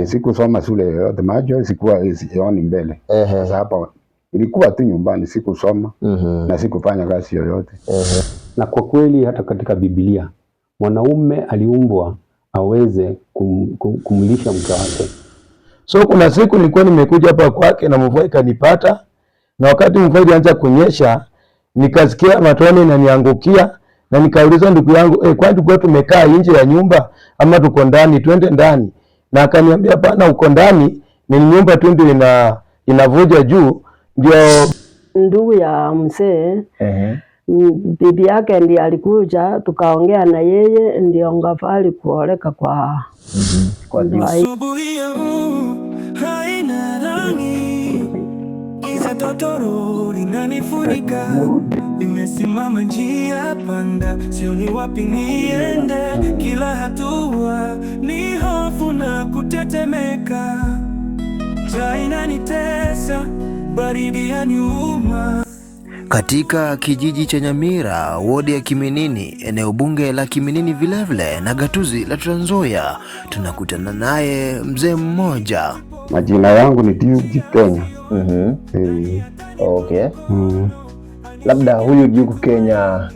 sikusoma shule yoyote, macho sikuwa sioni mbele. Sasa hapa ilikuwa tu nyumbani, sikusoma na sikufanya kazi yoyote. Na kwa kweli hata katika Biblia mwanaume aliumbwa aweze kumlisha mke wake. So kuna siku nilikuwa nimekuja hapa kwake na mvua ikanipata, na wakati mvua ilianza kunyesha nikasikia matone inaniangukia, na nikauliza ndugu yangu, kwani tulikuwa tumekaa nje ya nyumba ama tuko ndani, twende ndani? Na akaniambia hapana, uko ndani, ni nyumba tu ndio inavuja juu. Ndio ndugu ya mzee bibi yake ndiye alikuja, tukaongea na yeye, ndio ngafali kuoleka kwa haina rangi, giza totoro linanifunika, nimesimama njia panda, sioni wapi niende, kila hatua ni hofu na kutetemeka, njaa inanitesa, baridi yaniuma. Katika kijiji cha Nyamira, wodi ya Kiminini, eneo bunge la Kiminini vilevile na gatuzi la Trans Nzoia, tunakutana naye mzee mmoja. Majina yangu ni Duke Kenya. Okay. Labda huyu Duke Kenya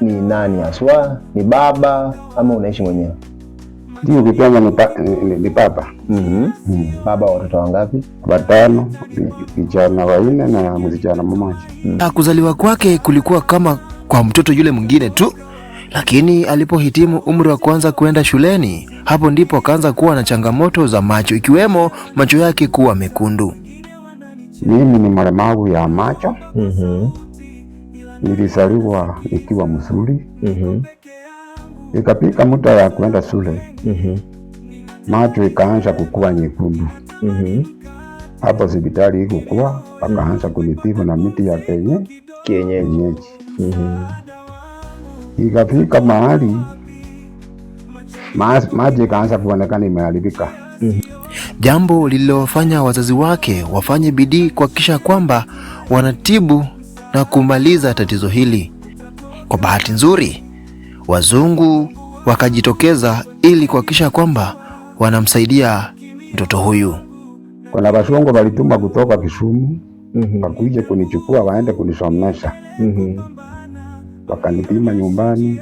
ni nani haswa? Ni baba ama unaishi mwenyewe? Duke Kenya ni baba. Baba wa watoto wangapi? 5, vijana 4 na msichana mmoja. Kuzaliwa kwake kulikuwa kama kwa mtoto yule mwingine tu, lakini alipohitimu umri wa kwanza kwenda shuleni, hapo ndipo akaanza kuwa na changamoto za macho, ikiwemo macho yake kuwa mekundu. Mimi ni mlemavu ya macho. Nilizaliwa nikiwa mzuri. Ikapika muda ya kwenda shule. Macho ikaanza kukua nyekundu. Hapo hospitali ikukua, akaanza kunitibu na miti ya kienyeji. Ikafika mahali macho ikaanza kuonekana imeharibika. Jambo lililofanya wazazi wake wafanye bidii kuhakikisha kwamba wanatibu na kumaliza tatizo hili. Kwa bahati nzuri, wazungu wakajitokeza ili kuhakikisha kwamba wanamsaidia mtoto huyu. Kuna wazungu walituma kutoka Kisumu, wakuja kunichukua waende kunisomesha. Wakanipima nyumbani,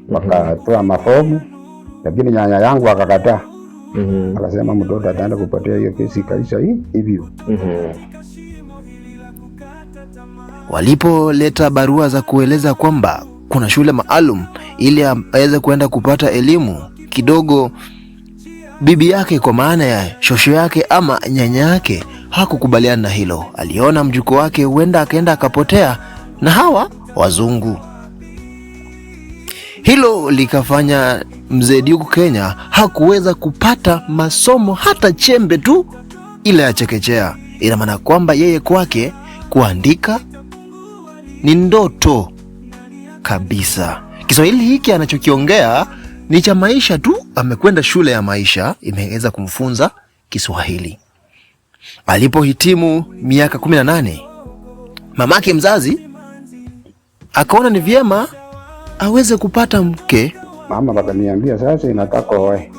wakatoa mafomu, lakini nyanya yangu akakataa. Akasema mtoto ataenda kupotea, hiyo kesi kaisha hivyo. Walipoleta barua za kueleza kwamba kuna shule maalum ili aweze kuenda kupata elimu, kidogo bibi yake, kwa maana ya shosho yake ama nyanya yake, hakukubaliana na hilo. Aliona mjukuu wake huenda akaenda akapotea na hawa wazungu. Hilo likafanya mzee Duke Kenya hakuweza kupata masomo hata chembe tu ile ya chekechea. Ina maana kwamba yeye kwake kuandika ni ndoto kabisa. Kiswahili hiki anachokiongea ni cha maisha tu, amekwenda shule ya maisha imeweza kumfunza Kiswahili. Alipohitimu miaka 18, mamake mzazi akaona ni vyema aweze kupata mke. Mama wakaniambia sasa inataka oe.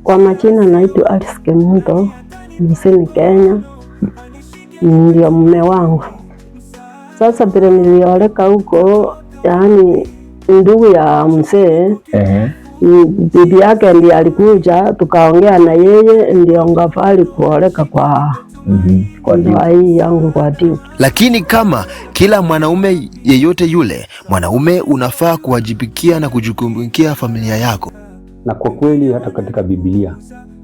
Kwa majina naitwa Alice Kemuto, msini Kenya, ndio mume wangu. Sasa bila nilioleka huko, yani ndugu ya mzee, bibi yake ndiye alikuja, tukaongea na yeye, ndio ngafali kuoleka kwa ndoa hii yangu kwa Duke. Lakini kama kila mwanaume yeyote yule, mwanaume unafaa kuwajibikia na kujukumikia familia yako. Na kwa kweli hata katika Biblia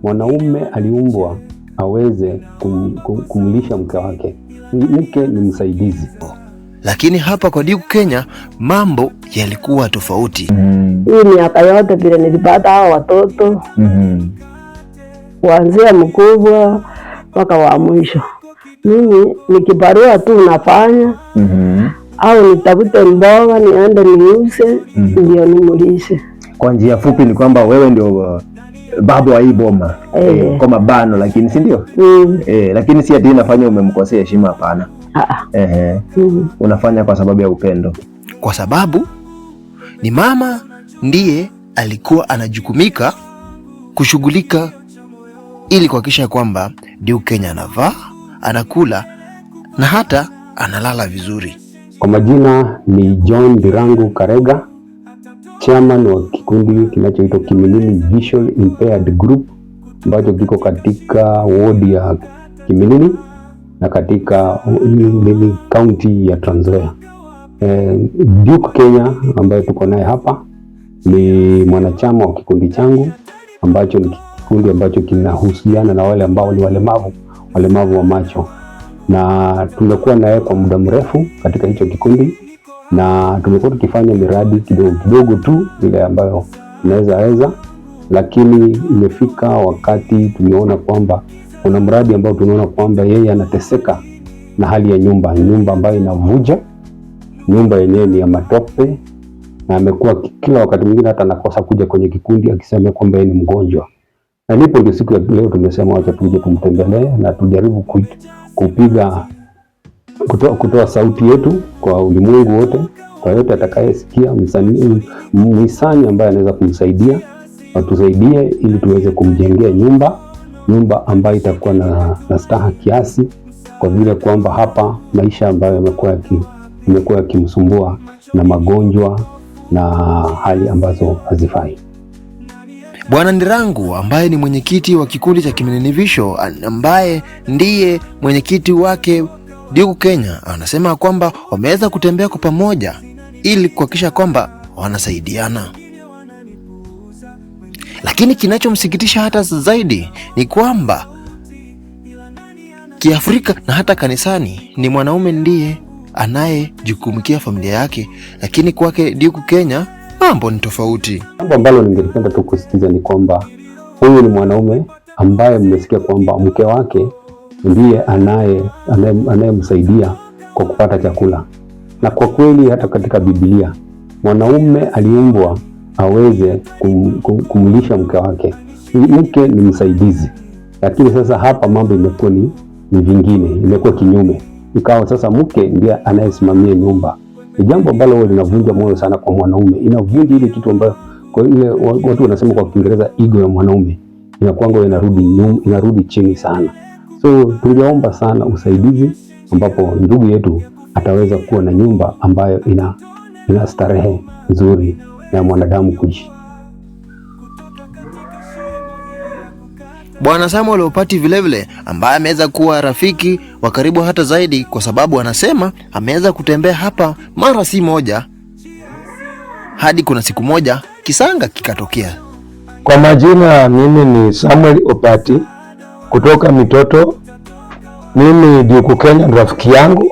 mwanaume aliumbwa aweze kumlisha mke wake. Mke ni msaidizi. Lakini hapa kwa Duke Kenya mambo yalikuwa tofauti. Hii miaka yote vile nilipata hao watoto, kuanzia mkubwa mpaka wa mwisho, mimi nikibarua tu nafanya, au nitafute mboga niende niuze, ndio nimulishe. Kwa njia fupi ni kwamba wewe ndio baba wa hii boma, kwa mabano, lakini si ndio? Lakini si ati inafanya umemkosea heshima, hapana. Unafanya kwa sababu ya upendo, kwa sababu ni mama ndiye alikuwa anajukumika kushughulika ili kuhakikisha kwamba Duke Kenya anavaa, anakula na hata analala vizuri. Kwa majina ni John Ndirangu Karega, chairman wa kikundi kinachoitwa Kimilili Visually Impaired Group ambacho kiko katika ward ya Kimilili na katika county ya Trans Nzoia. Duke Kenya ambaye tuko naye hapa ni mwanachama wa kikundi changu ambacho ni kikundi ambacho kinahusiana na wale ambao ni walemavu wa macho, na tumekuwa naye kwa muda mrefu katika hicho kikundi, na tumekuwa tukifanya miradi kidogo kidogo tu ile ambayo tunaweza, lakini imefika wakati tumeona kwamba kuna mradi ambao tunaona kwamba yeye anateseka na hali ya nyumba ambayo inavuja. Nyumba yenyewe ni ya matope, na amekuwa kila wakati mwingine hata anakosa kuja kwenye kikundi akisema kwamba yeye ni mgonjwa. Na nipo ndio siku ya leo tumesema wacha tuje tumtembelee na tujaribu kutoa sauti yetu kwa ulimwengu wote, kwa yote atakayesikia, mhisani ambaye anaweza kumsaidia, atusaidie ili tuweze kumjengea nyumba ambayo itakuwa na staha kiasi, kwa vile kwamba hapa maisha ambayo yamekuwa yakimsumbua na magonjwa na hali ambazo hazifai. Bwana Ndirangu ambaye ni mwenyekiti wa kikundi cha Kimilili Visually, ambaye ndiye mwenyekiti wake Duke Kenya, anasema kwamba wameweza kutembea kwa pamoja ili kuhakikisha kwamba wanasaidiana. Lakini kinachomsikitisha hata zaidi ni kwamba Kiafrika na hata kanisani ni mwanaume ndiye anayejukumikia familia yake, lakini kwake Duke Kenya mambo ni tofauti. Jambo ambalo ningependa tu kusisitiza ni kwamba huyu ni mwanaume ambaye mmesikia kwamba mke wake ndiye anayemsaidia kwa kupata chakula. Na kwa kweli hata katika Biblia mwanaume aliumbwa aweze kumlisha mke wake. Mke ni msaidizi. Lakini sasa hapa mambo imekuwa ni vingine, imekuwa kinyume. Ikawa sasa mke ndiye anayesimamia nyumba. Ni jambo ambalo linavunja moyo sana kwa mwanaume. Inavunja ile kitu ambayo kwa ile watu wanasema kwa Kiingereza ego ya mwanaume. Inakuanga inarudi chini sana. So tungeomba sana usaidizi ambapo ndugu yetu ataweza kuwa na nyumba ambayo ina starehe nzuri ya mwanadamu kuishi. Bwana Samuel Opati vilevile ambaye ameweza kuwa rafiki wa karibu hata zaidi, kwa sababu anasema ameweza kutembea hapa mara si moja, hadi kuna siku moja kisanga kikatokea. Kwa majina mimi ni Samuel Opati kutoka Mitoto. Mimi Duke Kenya rafiki yangu,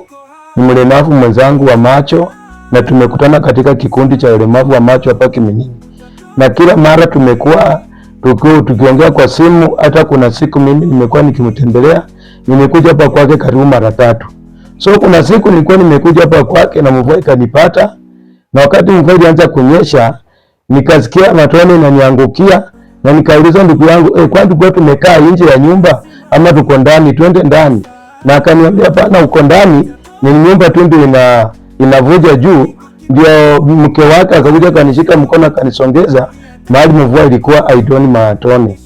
ni mlemavu mwenzangu wa macho, na tumekutana katika kikundi cha ulemavu wa macho hapa Kimilili. Na kila mara tumekuwa tukiongea kwa simu. Hata kuna siku mimi nimekuwa nikimtembelea, nimekuja hapa kwake karibu mara 3. So kuna siku nilikuwa nimekuja hapa kwake na mvua ikanipata, na wakati mvua ilianza kunyesha nikasikia matone inaniangukia, na nikauliza ndugu yangu, kwani tulikuwa tumekaa nje ya nyumba ama tuko ndani? Twende ndani. Na akaniambia hapana, uko ndani, ni nyumba tu ndio inavuja juu. Ndio mke wake akakuja kanishika mkono akanisongeza mahali mvua ilikuwa haitoni matone.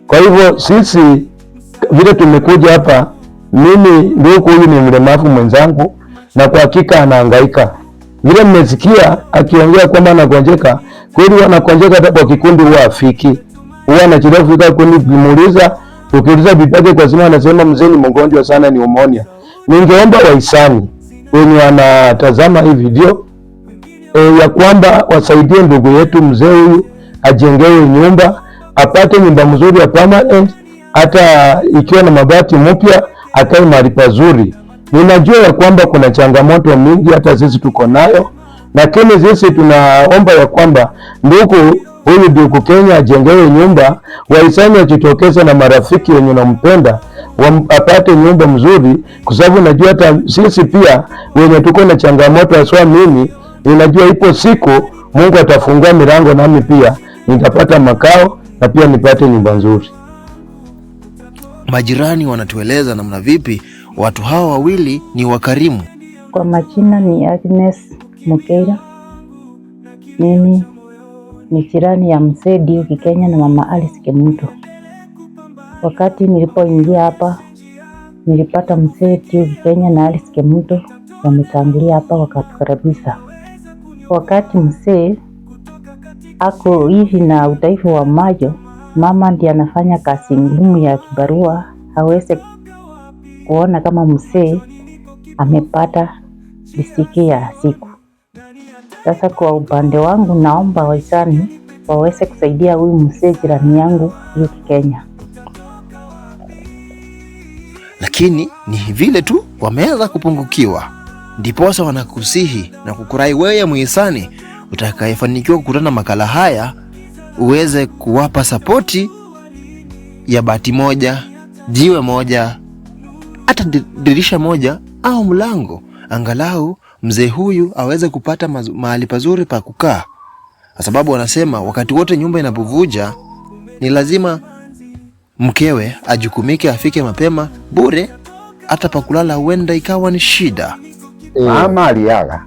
Kwa hivyo sisi vile tumekuja hapa, mimi ndio huyu ni mlemavu mwenzangu, na kwa hakika anahangaika. Vile mmesikia akiongea kwamba anagonjeka, kweli anagonjeka. Hata kwa kikundi huwa afiki, huwa anachelewa kufika kundi. Ukimuuliza bibake kwa simu anasema mzee ni mgonjwa sana, ni pneumonia. Ningeomba wahisani wenye wanatazama hii video ya kwamba wasaidie ndugu yetu mzee huyu ajengewe nyumba, apate nyumba mzuri ya permanent, hata ikiwa na mabati mpya, akae mahali pazuri. Ninajua ya kwamba kuna changamoto mingi hata sisi tuko nayo, lakini sisi tunaomba ya kwamba ndugu huyu Duke Kenya ajengewe nyumba, wahisani wajitokeze na marafiki wenye nampenda apate nyumba mzuri, kwa sababu najua hata sisi pia wenye tuko na changamoto, haswa mimi ninajua ipo siku Mungu atafungua milango nami pia nitapata makao na pia nipate nyumba nzuri. Majirani wanatueleza namna vipi watu hawa wawili ni wakarimu. Kwa majina ni Agnes Mukeira. Mimi ni jirani ya mzee Ndiuki Kenya na mama Alice Kemuto. Wakati nilipoingia hapa nilipata mzee Ndiuki Kenya na Alice Kemuto wametangulia hapa wakatukaribisha. Wakati mzee ako hivi na udhaifu wa macho, mama ndiye anafanya kazi ngumu ya kibarua aweze kuona kama mzee amepata riziki ya siku. Sasa kwa upande wangu naomba wahisani waweze kusaidia huyu mzee jirani yangu Ndiuki Kenya. Lakini ni vile tu wameanza kupungukiwa, ndiposa wanakusihi na kukurai wewe muhisani utakayefanikiwa kukutana makala haya uweze kuwapa sapoti ya bati moja, jiwe moja, hata dirisha moja au mlango, angalau mzee huyu aweze kupata mahali pazuri pa kukaa, kwa sababu wanasema wakati wote nyumba inapovuja ni lazima mkewe ajukumike, afike mapema. Bure hata pa kulala huenda ikawa ni shida. Mama aliaga.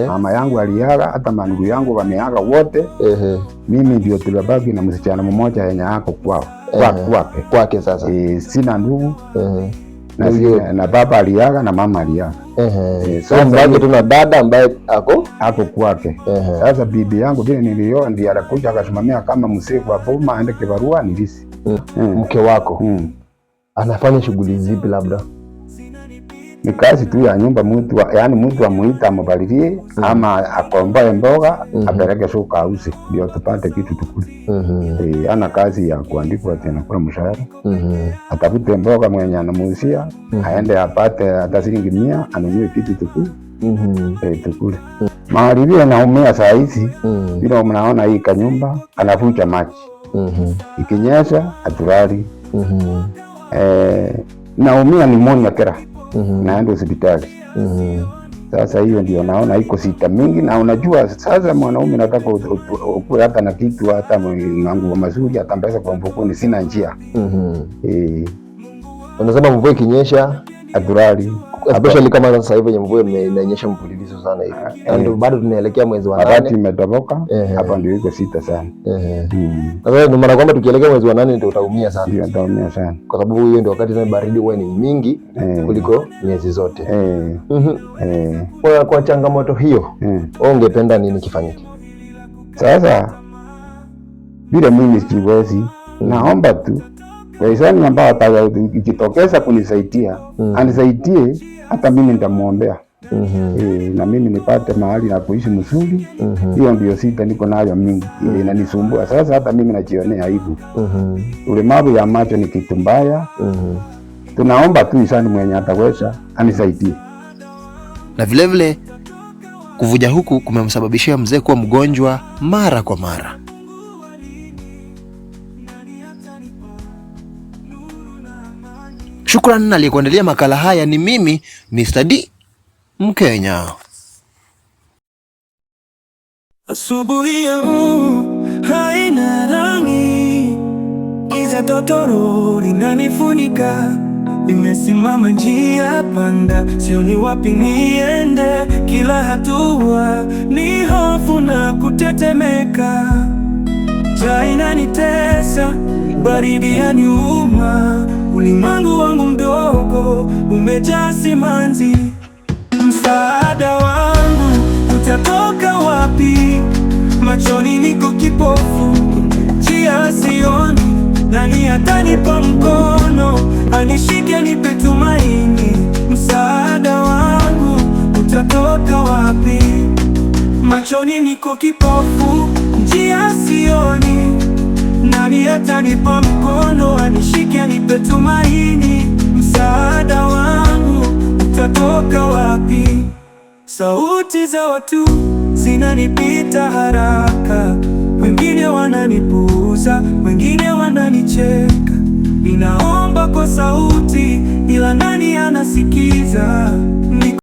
Mama yangu aliaga, hata mandugu yangu wameaga wote. Mimi ndio tulibaki na msichana mmoja yenye yako kwao. Kwake sasa. Sina ndugu. Na baba aliaga na mama aliaga. Sasa mbaki tuna dada ambaye ako kwake. Sasa bibi yangu vile nilio ndiye alikuja akasimamia kama mzee kwa boma aende kibarua nilisi. Mke wako anafanya shughuli zipi? Labda ni kazi tu ya nyumba, mtu amuita amubalilie ama akomboe mboga apeleke shuka auze ndio tupate kitu tukule. Ana kazi ya kuandikwa tena kwa mshahara. Atafute mboga mwenye anamuuzia aende apate hata shilingi 100 anunue kitu tukule. Tukule. Mahali vile naumia saa hizi vile mnaona hii kanyumba anavuja maji. Ikinyesha atulali. Naumia pneumonia kera. Naenda hospitali. Sasa hiyo ndio naona iko sita mingi, na unajua sasa mwanaume nataka ukue hata na kitu hata manguo mazuri hata pesa kwa mfukoni sina njia. Unasema mvua ikinyesha atulali. Especially kama sasa hivi mvua inanyesha mfululizo sana hivi. Ndio bado tunaelekea mwezi wa 8. Wakati imetoboka hapa ndio iko sita sana. Sasa ndio maana kwamba tukielekea mwezi wa 8 ndio utaumia sana. Ndio utaumia sana. Kwa sababu hiyo ndio wakati tena baridi huwa ni mingi kuliko miezi zote. Kwa changamoto hiyo, ungependa nini kifanyike? Sasa bila mimi siwezi, naomba tu wahisani ambao atakitokeza kunisaidia anisaidie, hata mimi nitamuombea. Na mimi nipate mahali na kuishi mzuri. Hiyo ndio sita niko nayo mingi inanisumbua. Sasa hata mimi najionea aibu. Ulemavu ya macho ni kitu mbaya. Tunaomba tu hisani mwenye ataweza anisaidie. Na vile kuvuja huku kumemsababishia mzee kuwa mgonjwa mara kwa mara. Shukrani aliyekuandalia makala haya ni mimi Mr. D Mkenya. Asubuhi haina rangi, giza totoro linanifunika, nimesimama njia panda, sioni wapi niende, kila hatua ni hofu na kutetemeka. Njaa inanitesa, baridi yaniuma, ulimwengu wangu mdogo umejaa simanzi. Msaada wangu utatoka wapi? Machoni niko kipofu, njia sioni, nani atanipa mkono anishike nipe tumaini? Msaada wangu utatoka wapi? Machoni niko kipofu, njia sioni, nani atanipa mkono anishike anipe tumaini? Msaada wangu utatoka wapi? Sauti za watu zinanipita haraka, wengine wananipuuza, wengine wananicheka. Ninaomba kwa sauti, ila nani anasikiza?